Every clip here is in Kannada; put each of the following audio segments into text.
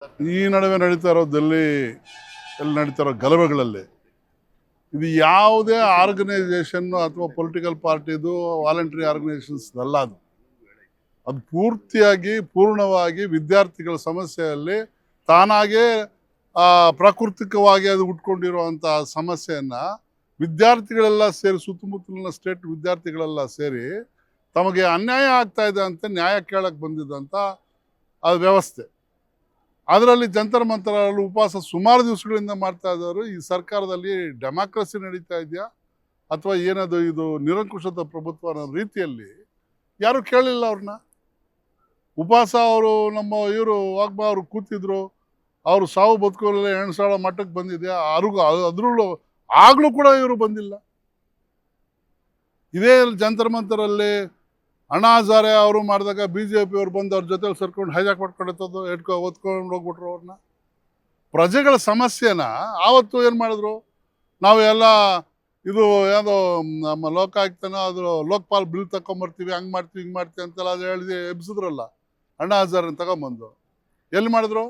ಈ ನಡುವೆ ನಡೀತಾ ಇರೋ ಎಲ್ಲಿ ನಡೀತಾ ಇರೋ ಗಲಭೆಗಳಲ್ಲಿ ಇದು ಯಾವುದೇ ಆರ್ಗನೈಸೇಷನ್ ಅಥವಾ ಪೊಲಿಟಿಕಲ್ ಪಾರ್ಟಿದು ವಾಲಂಟರಿ ಆರ್ಗನೈಸೇಷನ್ಸ್ ಅಲ್ಲ. ಅದು ಪೂರ್ಣವಾಗಿ ವಿದ್ಯಾರ್ಥಿಗಳ ಸಮಸ್ಯೆಯಲ್ಲಿ ತಾನಾಗೇ ಪ್ರಾಕೃತಿಕವಾಗಿ ಅದು ಹುಟ್ಕೊಂಡಿರುವಂಥ ಸಮಸ್ಯೆಯನ್ನ ವಿದ್ಯಾರ್ಥಿಗಳೆಲ್ಲ ಸೇರಿ, ಸುತ್ತಮುತ್ತಲಿನ ಸ್ಟೇಟ್ ವಿದ್ಯಾರ್ಥಿಗಳೆಲ್ಲ ಸೇರಿ ತಮಗೆ ಅನ್ಯಾಯ ಆಗ್ತಾ ಇದೆ ಅಂತ ನ್ಯಾಯ ಕೇಳಕ್ಕೆ ಬಂದಿದ್ದಂಥ ಅದು ವ್ಯವಸ್ಥೆ. ಅದರಲ್ಲಿ ಜಂತರ್ ಮಂತರಲ್ಲಿ ಉಪವಾಸ ಸುಮಾರು ದಿವಸಗಳಿಂದ ಮಾಡ್ತಾ ಇದ್ದವರು ಈ ಸರ್ಕಾರದಲ್ಲಿ ಡೆಮಾಕ್ರಸಿ ನಡೀತಾ ಇದೆಯಾ ಅಥವಾ ಏನದು ಇದು ನಿರಂಕುಶದ ಪ್ರಭುತ್ವ ಅನ್ನೋ ರೀತಿಯಲ್ಲಿ ಯಾರು ಕೇಳಿಲ್ಲ ಅವ್ರನ್ನ. ಉಪವಾಸ ಅವರು ನಮ್ಮ ಇವರು ವಾಗ್ಬಾ ಅವರು ಕೂತಿದ್ರು, ಅವರು ಸಾವು ಬದುಕುವಲ್ಲೇ ಎಣಸಾಳೋ ಮಟ್ಟಕ್ಕೆ ಬಂದಿದೆ. ಅದ್ರಲ್ಲೂ ಆಗ್ಲೂ ಕೂಡ ಇವರು ಬಂದಿಲ್ಲ. ಇದೇ ಜಂತರ್ ಮಂತರಲ್ಲಿ ಅಣ್ಣಾ ಹಜಾರೆ ಅವರು ಮಾಡಿದಾಗ BJP ಅವ್ರು ಬಂದು ಅವ್ರ ಜೊತೆಲಿ ಸರ್ಕೊಂಡು ಹೈಜಾಕ್ ಮಾಡ್ಕೊಂಡದ್ದು ಹೊತ್ಕೊಂಡು ಹೋಗ್ಬಿಟ್ರು ಅವ್ರನ್ನ. ಪ್ರಜೆಗಳ ಸಮಸ್ಯೆನ ಆವತ್ತು ಏನು ಮಾಡಿದ್ರು, ನಾವು ಎಲ್ಲ ಇದು ಯಾವುದೋ ನಮ್ಮ ಲೋಕಾಯುಕ್ತನ ಅದು ಲೋಕಪಾಲ್ ಬಿಲ್ ತಗೊಂಬರ್ತೀವಿ, ಹಂಗೆ ಮಾಡ್ತೀವಿ ಹಿಂಗೆ ಮಾಡ್ತೀವಿ ಅಂತೆಲ್ಲ ಅದು ಹೇಳಿ ಎಬ್ಸಿದ್ರಲ್ಲ ಅಣ್ಣಾ ಹಜಾರೆ ತಗೊಂಬಂದು. ಎಲ್ಲಿ ಮಾಡಿದ್ರು?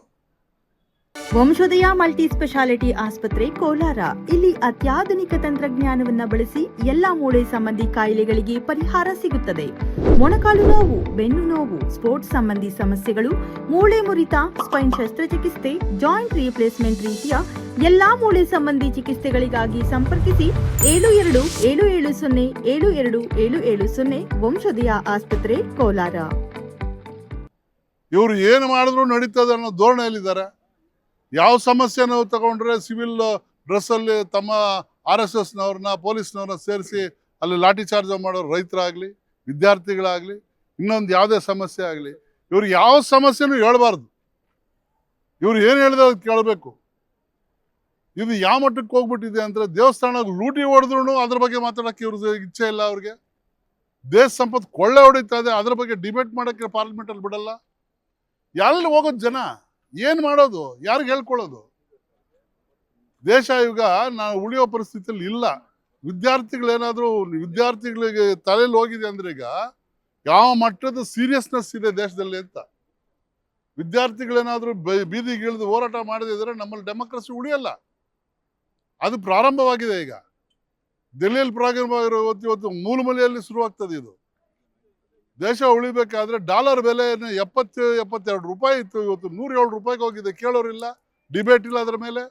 ವಂಶೋದಯ ಮಲ್ಟಿ ಸ್ಪೆಷಾಲಿಟಿ ಆಸ್ಪತ್ರೆ ಕೋಲಾರ. ಇಲ್ಲಿ ಅತ್ಯಾಧುನಿಕ ತಂತ್ರಜ್ಞಾನವನ್ನ ಬಳಸಿ ಎಲ್ಲಾ ಮೂಳೆ ಸಂಬಂಧಿ ಕಾಯಿಲೆಗಳಿಗೆ ಪರಿಹಾರ ಸಿಗುತ್ತದೆ. ಮೊಣಕಾಲು ನೋವು, ಬೆನ್ನು ನೋವು, ಸ್ಪೋರ್ಟ್ಸ್ ಸಂಬಂಧಿ ಸಮಸ್ಯೆಗಳು, ಮೂಳೆ ಮುರಿತ, ಸ್ಪೈನ್ ಶಸ್ತ್ರಚಿಕಿತ್ಸೆ, ಜಾಯಿಂಟ್ ರೀಪ್ಲೇಸ್ಮೆಂಟ್ ರೀತಿಯ ಎಲ್ಲಾ ಮೂಳೆ ಸಂಬಂಧಿ ಚಿಕಿತ್ಸೆಗಳಿಗಾಗಿ ಸಂಪರ್ಕಿಸಿ 7270727770 ವಂಶೋದಯ ಆಸ್ಪತ್ರೆ ಕೋಲಾರ. ಇವರು ಏನು ಮಾಡಿದ್ರು ನಡೀತದೆ ಅನ್ನೋ ಧೋರಣೆಯಲ್ಲಿದ್ದಾರೆ. ಯಾವ ಸಮಸ್ಯೆನೂ ತಗೊಂಡ್ರೆ ಸಿವಿಲ್ ಡ್ರೆಸ್ಸಲ್ಲಿ ತಮ್ಮ RSSನವ್ರನ್ನ ಪೊಲೀಸ್ನವ್ರನ್ನ ಸೇರಿಸಿ ಅಲ್ಲಿ ಲಾಠಿ ಚಾರ್ಜ್ ಮಾಡೋರು, ರೈತರಾಗಲಿ ವಿದ್ಯಾರ್ಥಿಗಳಾಗಲಿ ಇನ್ನೊಂದು ಯಾವುದೇ ಸಮಸ್ಯೆ ಆಗಲಿ ಇವ್ರು ಯಾವ ಸಮಸ್ಯೆನೂ ಹೇಳ್ಬಾರ್ದು. ಇವ್ರು ಏನು ಹೇಳಿದ್ರೆ ಅದಕ್ಕೆ ಕೇಳಬೇಕು. ಇದು ಯಾವ ಮಟ್ಟಕ್ಕೆ ಹೋಗ್ಬಿಟ್ಟಿದೆ ಅಂದರೆ ದೇವಸ್ಥಾನ ಲೂಟಿ ಹೊಡೆದ್ರು ಅದ್ರ ಬಗ್ಗೆ ಮಾತಾಡೋಕ್ಕೆ ಇವ್ರದ್ದು ಇಚ್ಛೆ ಇಲ್ಲ. ಅವ್ರಿಗೆ ದೇಶ ಸಂಪತ್ತು ಕೊಳ್ಳೆ ಹೊಡಿತಾ ಇದೆ, ಅದ್ರ ಬಗ್ಗೆ ಡಿಬೇಟ್ ಮಾಡೋಕ್ಕೆ ಪಾರ್ಲಿಮೆಂಟಲ್ಲಿ ಬಿಡಲ್ಲ. ಎಲ್ಲಿ ಹೋಗೋದು ಜನ? ಏನು ಮಾಡೋದು? ಯಾರಿಗೆ ಹೇಳ್ಕೊಳ್ಳೋದು? ದೇಶ ಈಗ ನಾವು ಉಳಿಯೋ ಪರಿಸ್ಥಿತಿಯಲ್ಲಿ ಇಲ್ಲ. ವಿದ್ಯಾರ್ಥಿಗಳಿಗೆ ತಲೆಯಲ್ಲಿ ಹೋಗಿದೆ ಅಂದ್ರೆ ಈಗ ಯಾವ ಮಟ್ಟದ ಸೀರಿಯಸ್ನೆಸ್ ಇದೆ ದೇಶದಲ್ಲಿ ಅಂತ. ವಿದ್ಯಾರ್ಥಿಗಳೇನಾದ್ರೂ ಬೀದಿಗೆ ಇಳಿದು ಹೋರಾಟ ಮಾಡದಿದ್ರೆ ನಮ್ಮಲ್ಲಿ ಡೆಮೋಕ್ರಸಿ ಉಳಿಯಲ್ಲ. ಅದು ಪ್ರಾರಂಭವಾಗಿದೆ. ಈಗ ಡೆಲ್ಲಿಯಲ್ಲಿ ಪ್ರಾರಂಭ ಇವತ್ತು ಮೂಲಮಲೆಯಲ್ಲಿ ಶುರುವಾಗ್ತದೆ. ಇದು ದೇಶ ಉಳಿಬೇಕಾದ್ರೆ ಡಾಲರ್ ಬೆಲೆ 72 ರೂಪಾಯಿ ಇತ್ತು, ಇವತ್ತು 107 ರೂಪಾಯಿಗೆ ಹೋಗಿದೆ. ಕೇಳೋರಿಲ್ಲ, ಡಿಬೇಟ್ ಇಲ್ಲ ಅದ್ರ ಮೇಲೆ.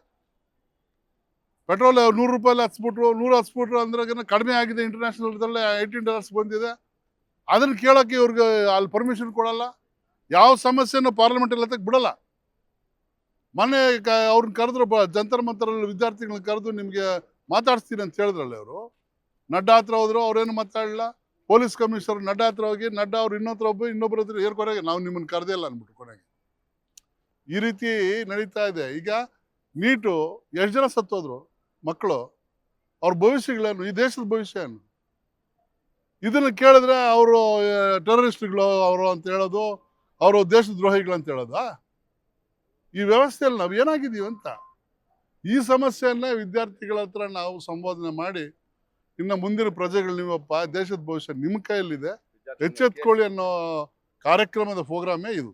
ಪೆಟ್ರೋಲ್ 100 ರೂಪಾಯಲ್ಲಿ ಹಚ್ಬಿಟ್ರು ಅಂದ್ರೆ ಕಡಿಮೆ ಆಗಿದೆ. ಇಂಟರ್ನ್ಯಾಷನಲ್ದಲ್ಲೇ $18 ಬಂದಿದೆ. ಅದನ್ನು ಕೇಳೋಕ್ಕೆ ಇವ್ರಿಗೆ ಅಲ್ಲಿ ಪರ್ಮಿಷನ್ ಕೊಡಲ್ಲ. ಯಾವ ಸಮಸ್ಯೆನೂ ಪಾರ್ಲಿಮೆಂಟಲ್ಲಿ ಎತ್ತಕ್ಕೆ ಬಿಡಲ್ಲ. ಮೊನ್ನೆ ಅವ್ರನ್ನ ಕರೆದ್ರು, ಜಂತರ್ ಮಂತರಲ್ಲಿ ವಿದ್ಯಾರ್ಥಿಗಳನ್ನ ಕರೆದು ನಿಮಗೆ ಮಾತಾಡಿಸ್ತೀನಿ ಅಂತ ಹೇಳಿದ್ರಲ್ಲ ಅವರು. ನಡ್ಡಾ ಹತ್ರ ಹೋದ್ರು, ಅವ್ರೇನು ಮಾತಾಡಲಿಲ್ಲ. ಪೊಲೀಸ್ ಕಮಿಷನರ್ ನಡ್ಡಾ ಹತ್ರ ಹೋಗಿ ನಡ್ಡಾ ಅವ್ರು ಇನ್ನೊಬ್ಬರ ಹತ್ರ ಏರ್ಕೊರೆಗೆ ನಾವು ನಿಮ್ಮನ್ನು ಕರೆದೇ ಇಲ್ಲ ಅಂದ್ಬಿಟ್ಟು ಕೊನೆಗೆ ಈ ರೀತಿ ನಡೀತಾ ಇದೆ. ಈಗ ನೀಟು ಎಷ್ಟು ಜನ ಸತ್ತೋದ್ರು ಮಕ್ಕಳು, ಅವ್ರ ಭವಿಷ್ಯಗಳೇನು, ಈ ದೇಶದ ಭವಿಷ್ಯ ಏನು? ಇದನ್ನು ಕೇಳಿದ್ರೆ ಅವರು ಟೆರರಿಸ್ಟ್ಗಳು ಅವರು ಅಂತ ಹೇಳೋದು, ಅವರು ದೇಶದ್ರೋಹಿಗಳು ಅಂತ ಹೇಳೋದಾ? ಈ ವ್ಯವಸ್ಥೆಯಲ್ಲಿ ನಾವು ಏನಾಗಿದ್ದೀವಿ ಅಂತ ಈ ಸಮಸ್ಯೆಯನ್ನ ವಿದ್ಯಾರ್ಥಿಗಳ ಹತ್ರ ನಾವು ಸಂಬೋಧನೆ ಮಾಡಿ, ಇನ್ನು ಮುಂದಿನ ಪ್ರಜೆಗಳು ನೀವಪ್ಪ, ದೇಶದ ಭವಿಷ್ಯ ನಿಮ್ಮ ಕೈಯಲ್ಲಿದೆ, ಎಚ್ಚೆತ್ಕೊಳ್ಳಿ ಅನ್ನೋ ಕಾರ್ಯಕ್ರಮದ ಪ್ರೋಗ್ರಾಮೇ ಇದು.